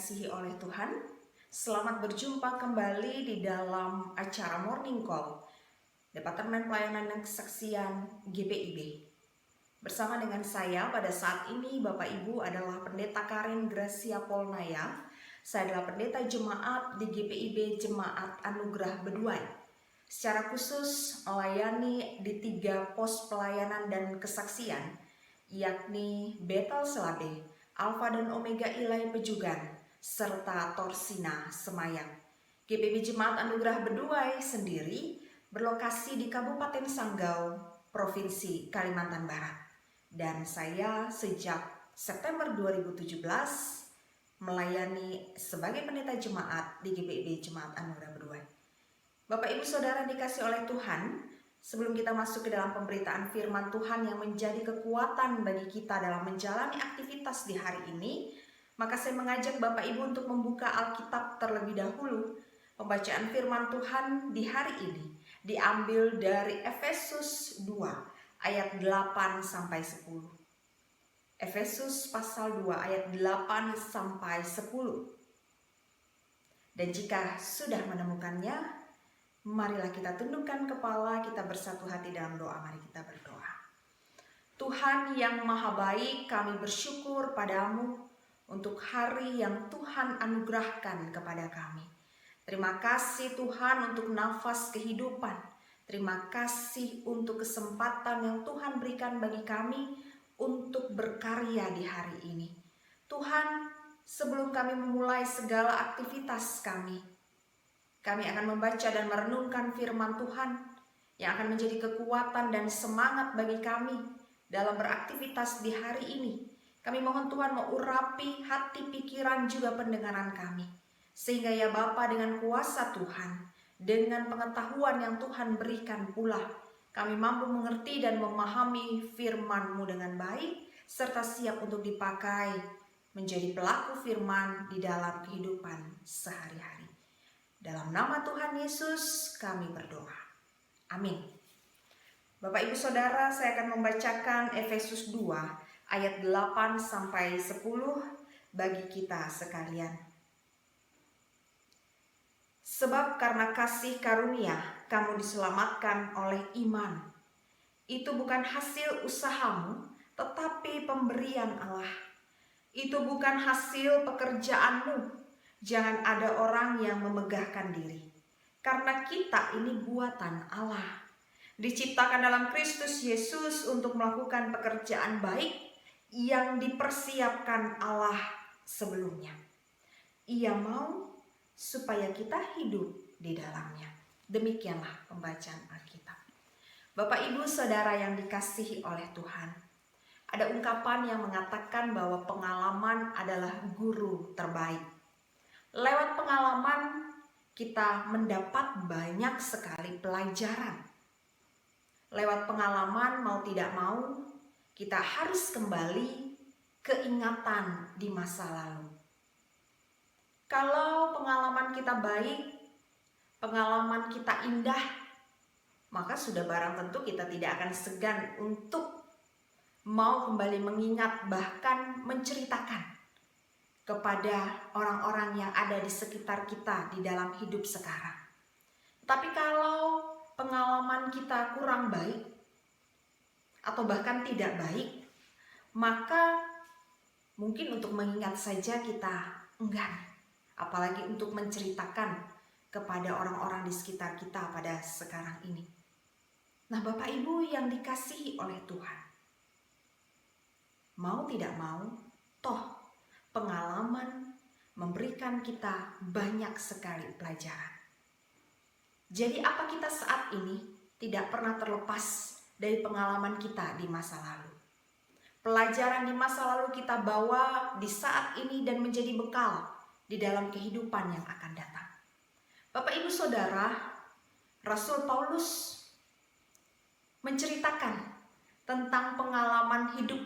dikasihi oleh Tuhan, selamat berjumpa kembali di dalam acara Morning Call Departemen Pelayanan dan Kesaksian GPIB. Bersama dengan saya pada saat ini Bapak Ibu adalah Pendeta Karen Gracia Polnaya. Saya adalah pendeta jemaat di GPIB Jemaat Anugerah Beduai. Secara khusus melayani di 3 pos pelayanan dan kesaksian, yakni Bethel Selabe, Alfa dan Omega Ilai Pejugan, serta Torsina Semayang. GPIB Jemaat Anugerah Beduai sendiri berlokasi di Kabupaten Sanggau, Provinsi Kalimantan Barat. Dan saya sejak September 2017 melayani sebagai pendeta jemaat di GPIB Jemaat Anugerah Beduai. Bapak Ibu Saudara dikasih oleh Tuhan, sebelum kita masuk ke dalam pemberitaan firman Tuhan yang menjadi kekuatan bagi kita dalam menjalani aktivitas di hari ini, maka saya mengajak Bapak Ibu untuk membuka Alkitab terlebih dahulu. Pembacaan firman Tuhan di hari ini diambil dari Efesus 2 ayat 8 sampai 10. Efesus pasal 2 ayat 8 sampai 10. Dan jika sudah menemukannya, marilah kita tundukkan kepala, kita bersatu hati dalam doa. Mari kita berdoa. Tuhan yang maha baik, kami bersyukur padamu untuk hari yang Tuhan anugerahkan kepada kami. Terima kasih Tuhan untuk nafas kehidupan. Terima kasih untuk kesempatan yang Tuhan berikan bagi kami untuk berkarya di hari ini. Tuhan, sebelum kami memulai segala aktivitas kami akan membaca dan merenungkan firman Tuhan yang akan menjadi kekuatan dan semangat bagi kami dalam beraktivitas di hari ini. Kami mohon Tuhan mengurapi hati, pikiran, juga pendengaran kami. Sehingga ya Bapa, dengan kuasa Tuhan, dengan pengetahuan yang Tuhan berikan pula, kami mampu mengerti dan memahami firman-Mu dengan baik, serta siap untuk dipakai menjadi pelaku firman di dalam kehidupan sehari-hari. Dalam nama Tuhan Yesus kami berdoa. Amin. Bapak Ibu Saudara, saya akan membacakan Efesus 2 ayat 8 sampai 10 bagi kita sekalian. Sebab karena kasih karunia kamu diselamatkan oleh iman. Itu bukan hasil usahamu, tetapi pemberian Allah. Itu bukan hasil pekerjaanmu. Jangan ada orang yang memegahkan diri. Karena kita ini buatan Allah. Diciptakan dalam Kristus Yesus untuk melakukan pekerjaan baik yang dipersiapkan Allah sebelumnya. Ia mau supaya kita hidup di dalamnya. Demikianlah pembacaan Alkitab. Bapak Ibu Saudara yang dikasihi oleh Tuhan, ada ungkapan yang mengatakan bahwa pengalaman adalah guru terbaik. Lewat pengalaman kita mendapat banyak sekali pelajaran. Lewat pengalaman mau tidak mau kita harus kembali keingatan di masa lalu. Kalau pengalaman kita baik, pengalaman kita indah, maka sudah barang tentu kita tidak akan segan untuk mau kembali mengingat, bahkan menceritakan kepada orang-orang yang ada di sekitar kita di dalam hidup sekarang. Tapi kalau pengalaman kita kurang baik atau bahkan tidak baik, maka mungkin untuk mengingat saja kita enggan, apalagi untuk menceritakan kepada orang-orang di sekitar kita pada sekarang ini. Nah, Bapak Ibu yang dikasihi oleh Tuhan, mau tidak mau, toh pengalaman memberikan kita banyak sekali pelajaran. Jadi apa kita saat ini tidak pernah terlepas dari pengalaman kita di masa lalu. Pelajaran di masa lalu kita bawa di saat ini dan menjadi bekal di dalam kehidupan yang akan datang. Bapak Ibu Saudara, Rasul Paulus menceritakan tentang pengalaman hidup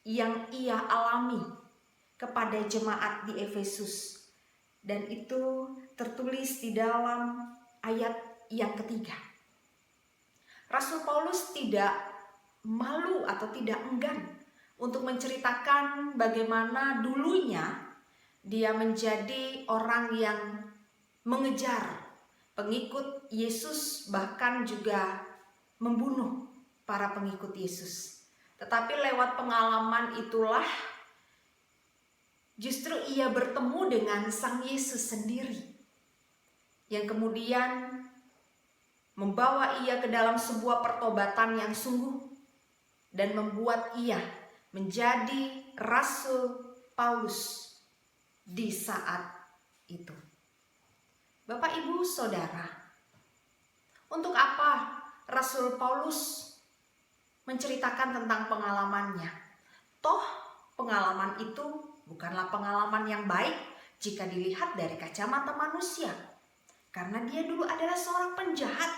yang ia alami kepada jemaat di Efesus, dan itu tertulis di dalam ayat yang ketiga. Rasul Paulus tidak malu atau tidak enggan untuk menceritakan bagaimana dulunya Dia menjadi orang yang mengejar pengikut Yesus, bahkan juga membunuh para pengikut Yesus. Tetapi lewat pengalaman itulah justru ia bertemu dengan Sang Yesus sendiri, yang kemudian membawa ia ke dalam sebuah pertobatan yang sungguh dan membuat ia menjadi Rasul Paulus di saat itu. Bapak, Ibu, Saudara, untuk apa Rasul Paulus menceritakan tentang pengalamannya? Toh pengalaman itu bukanlah pengalaman yang baik jika dilihat dari kacamata manusia, karena dia dulu adalah seorang penjahat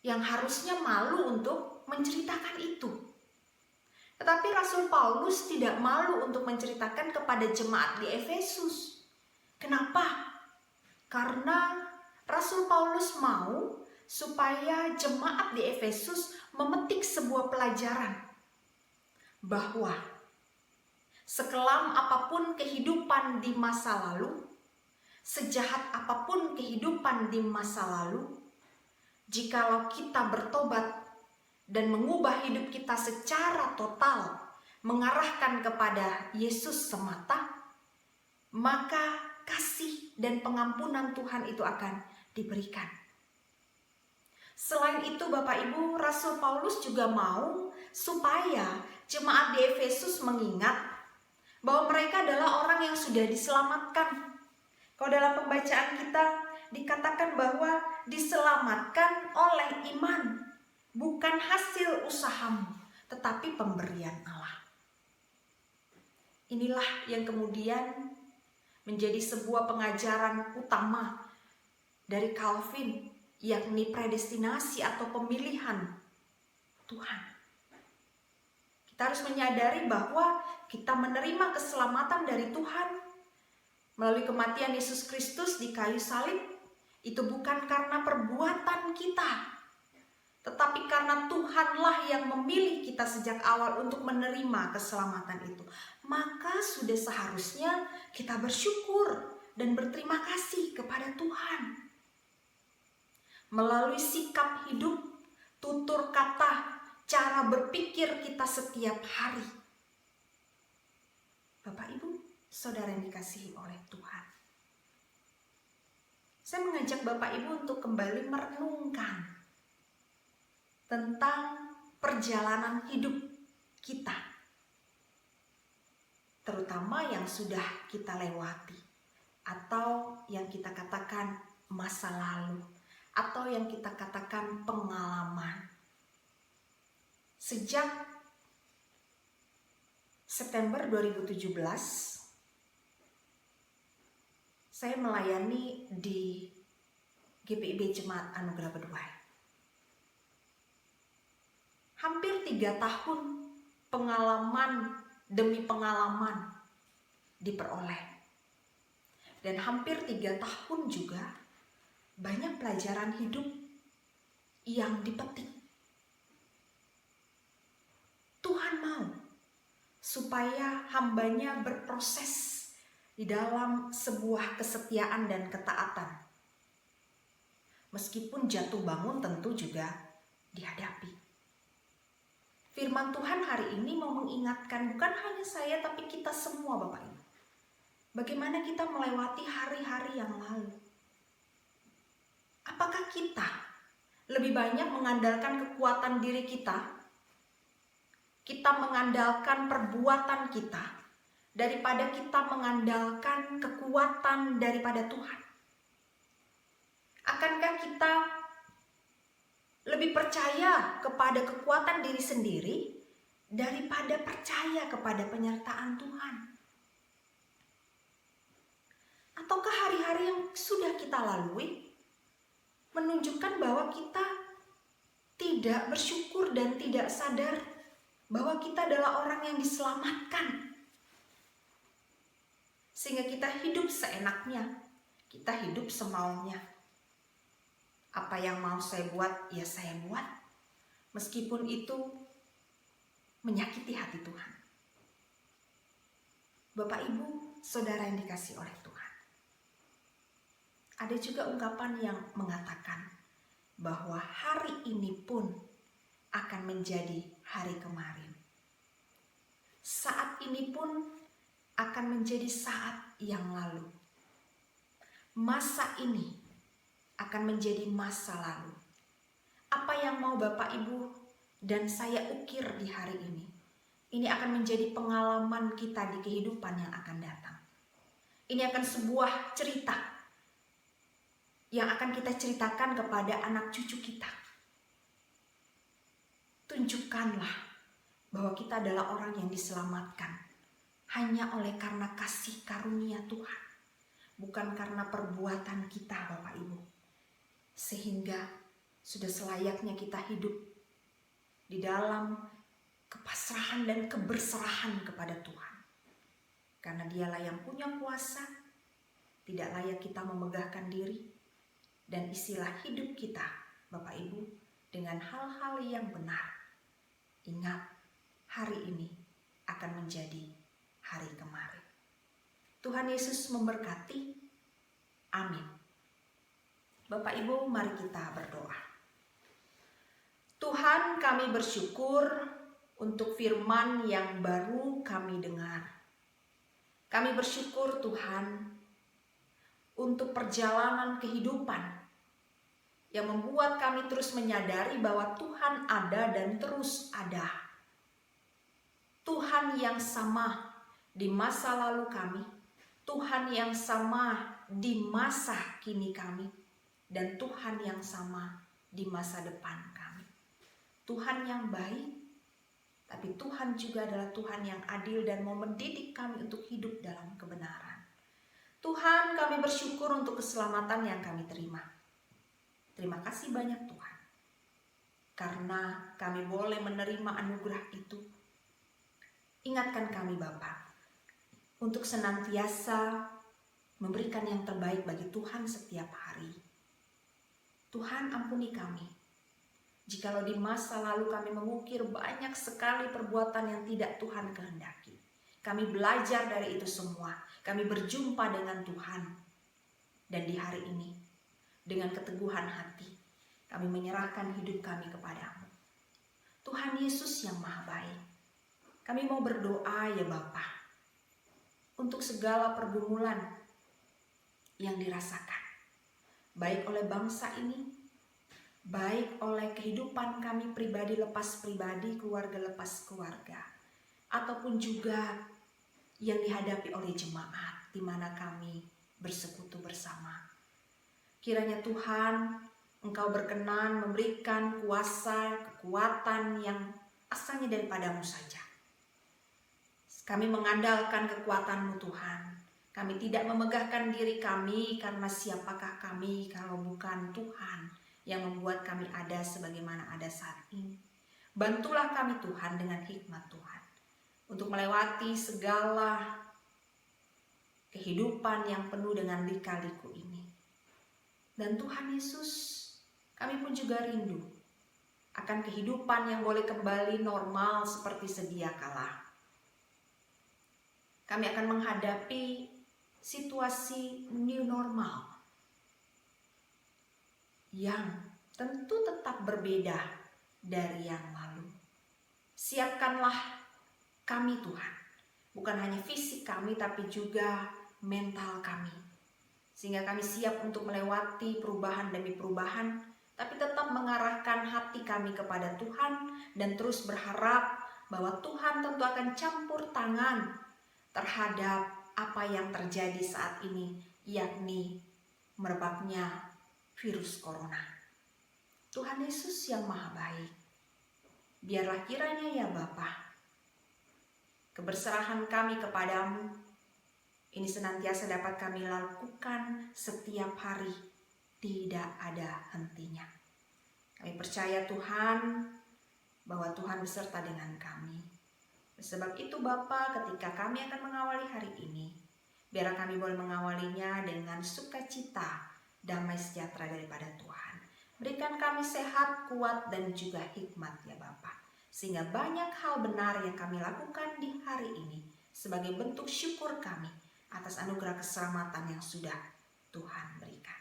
yang harusnya malu untuk menceritakan itu. Tetapi Rasul Paulus tidak malu untuk menceritakan kepada jemaat di Efesus. Kenapa? Karena Rasul Paulus mau supaya jemaat di Efesus memetik sebuah pelajaran bahwa sekelam apapun kehidupan di masa lalu, sejahat apapun kehidupan di masa lalu, jikalau kita bertobat dan mengubah hidup kita secara total, mengarahkan kepada Yesus semata, maka kasih dan pengampunan Tuhan itu akan diberikan. Selain itu, Bapak Ibu, Rasul Paulus juga mau supaya jemaat di Efesus mengingat bahwa mereka adalah orang yang sudah diselamatkan. Kalau dalam pembacaan kita dikatakan bahwa diselamatkan oleh iman, bukan hasil usahamu, tetapi pemberian Allah. Inilah yang kemudian menjadi sebuah pengajaran utama dari Calvin, yakni predestinasi atau pemilihan Tuhan. Kita harus menyadari bahwa kita menerima keselamatan dari Tuhan melalui kematian Yesus Kristus di kayu salib. Itu bukan karena perbuatan kita, tetapi karena Tuhanlah yang memilih kita sejak awal untuk menerima keselamatan itu. Maka sudah seharusnya kita bersyukur dan berterima kasih kepada Tuhan. Melalui sikap hidup, tutur kata, cara berpikir kita setiap hari. Bapak, Ibu, Saudara yang dikasihi oleh Tuhan, saya mengajak Bapak Ibu untuk kembali merenungkan tentang perjalanan hidup kita, terutama yang sudah kita lewati, atau yang kita katakan masa lalu, atau yang kita katakan pengalaman. Sejak September 2017, saya melayani di GPIB Jemaat Anugerah Beduai. Hampir 3 tahun pengalaman demi pengalaman diperoleh. Dan hampir 3 tahun juga banyak pelajaran hidup yang dipetik. Tuhan mau supaya hambanya berproses di dalam sebuah kesetiaan dan ketaatan. Meskipun jatuh bangun tentu juga dihadapi. Firman Tuhan hari ini mau mengingatkan bukan hanya saya tapi kita semua, Bapak Ibu. Bagaimana kita melewati hari-hari yang lalu? Apakah kita lebih banyak mengandalkan kekuatan diri kita? Kita mengandalkan perbuatan kita daripada kita mengandalkan kekuatan daripada Tuhan? Akankah kita lebih percaya kepada kekuatan diri sendiri daripada percaya kepada penyertaan Tuhan? Ataukah hari-hari yang sudah kita lalui menunjukkan bahwa kita tidak bersyukur dan tidak sadar bahwa kita adalah orang yang diselamatkan, sehingga kita hidup seenaknya, kita hidup semaunya. Apa yang mau saya buat, ya saya buat, meskipun itu menyakiti hati Tuhan. Bapak Ibu, saudara yang dikasihi oleh Tuhan. Ada juga ungkapan yang mengatakan bahwa hari ini pun akan menjadi hari kemarin. Saat ini pun akan menjadi saat yang lalu. Masa ini akan menjadi masa lalu. Apa yang mau Bapak Ibu dan saya ukir di hari ini akan menjadi pengalaman kita di kehidupan yang akan datang. Ini akan sebuah cerita yang akan kita ceritakan kepada anak cucu kita. Tunjukkanlah bahwa kita adalah orang yang diselamatkan hanya oleh karena kasih karunia Tuhan, bukan karena perbuatan kita, Bapak Ibu. Sehingga sudah selayaknya kita hidup di dalam kepasrahan dan keberserahan kepada Tuhan. Karena Dialah yang punya kuasa, tidak layak kita memegahkan diri dan isilah hidup kita, Bapak Ibu, dengan hal-hal yang benar. Ingat, hari ini akan menjadi hari kemarin. Tuhan Yesus memberkati. Amin. Bapak Ibu, mari kita berdoa. Tuhan, kami bersyukur untuk firman yang baru kami dengar. Kami bersyukur Tuhan untuk perjalanan kehidupan yang membuat kami terus menyadari bahwa Tuhan ada dan terus ada. Tuhan yang sama di masa lalu kami, Tuhan yang sama di masa kini kami, dan Tuhan yang sama di masa depan kami. Tuhan yang baik, tapi Tuhan juga adalah Tuhan yang adil dan mau mendidik kami untuk hidup dalam kebenaran. Tuhan, kami bersyukur untuk keselamatan yang kami terima. Terima kasih banyak Tuhan, karena kami boleh menerima anugerah itu. Ingatkan kami Bapa, untuk senantiasa memberikan yang terbaik bagi Tuhan setiap hari. Tuhan, ampuni kami jikalau di masa lalu kami mengukir banyak sekali perbuatan yang tidak Tuhan kehendaki. Kami belajar dari itu semua. Kami berjumpa dengan Tuhan. Dan di hari ini, dengan keteguhan hati, kami menyerahkan hidup kami kepadamu. Tuhan Yesus yang Maha Baik, kami mau berdoa ya Bapa, untuk segala pergumulan yang dirasakan, baik oleh bangsa ini, baik oleh kehidupan kami pribadi lepas pribadi, keluarga lepas keluarga, ataupun juga yang dihadapi oleh jemaat di mana kami bersekutu bersama. Kiranya Tuhan, Engkau berkenan memberikan kuasa, kekuatan yang asalnya daripadamu saja. Kami mengandalkan kekuatan-Mu Tuhan. Kami tidak memegahkan diri kami karena siapakah kami kalau bukan Tuhan yang membuat kami ada sebagaimana ada saat ini. Bantulah kami Tuhan dengan hikmat Tuhan untuk melewati segala kehidupan yang penuh dengan lika-liku ini. Dan Tuhan Yesus, kami pun juga rindu akan kehidupan yang boleh kembali normal seperti sedia kala. Kami akan menghadapi situasi new normal yang tentu tetap berbeda dari yang lalu. Siapkanlah kami Tuhan, bukan hanya fisik kami tapi juga mental kami, sehingga kami siap untuk melewati perubahan demi perubahan, tapi tetap mengarahkan hati kami kepada Tuhan dan terus berharap bahwa Tuhan tentu akan campur tangan terhadap apa yang terjadi saat ini, yakni merebaknya virus corona. Tuhan Yesus yang Maha Baik, biarlah kiranya ya Bapa, keberserahan kami kepadamu ini senantiasa dapat kami lakukan setiap hari, tidak ada hentinya. Kami percaya Tuhan bahwa Tuhan beserta dengan kami. Sebab itu Bapa, ketika kami akan mengawali hari ini, biarlah kami boleh mengawalinya dengan sukacita, damai sejahtera daripada Tuhan. Berikan kami sehat, kuat, dan juga hikmat ya Bapa, sehingga banyak hal benar yang kami lakukan di hari ini sebagai bentuk syukur kami atas anugerah keselamatan yang sudah Tuhan berikan.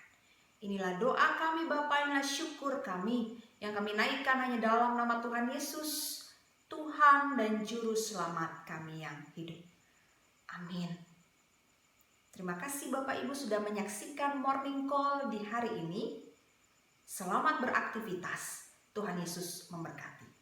Inilah doa kami Bapa, inilah syukur kami yang kami naikkan hanya dalam nama Tuhan Yesus, Tuhan dan Juru Selamat kami yang hidup. Amin. Terima kasih Bapak Ibu sudah menyaksikan Morning Call di hari ini. Selamat beraktivitas. Tuhan Yesus memberkati.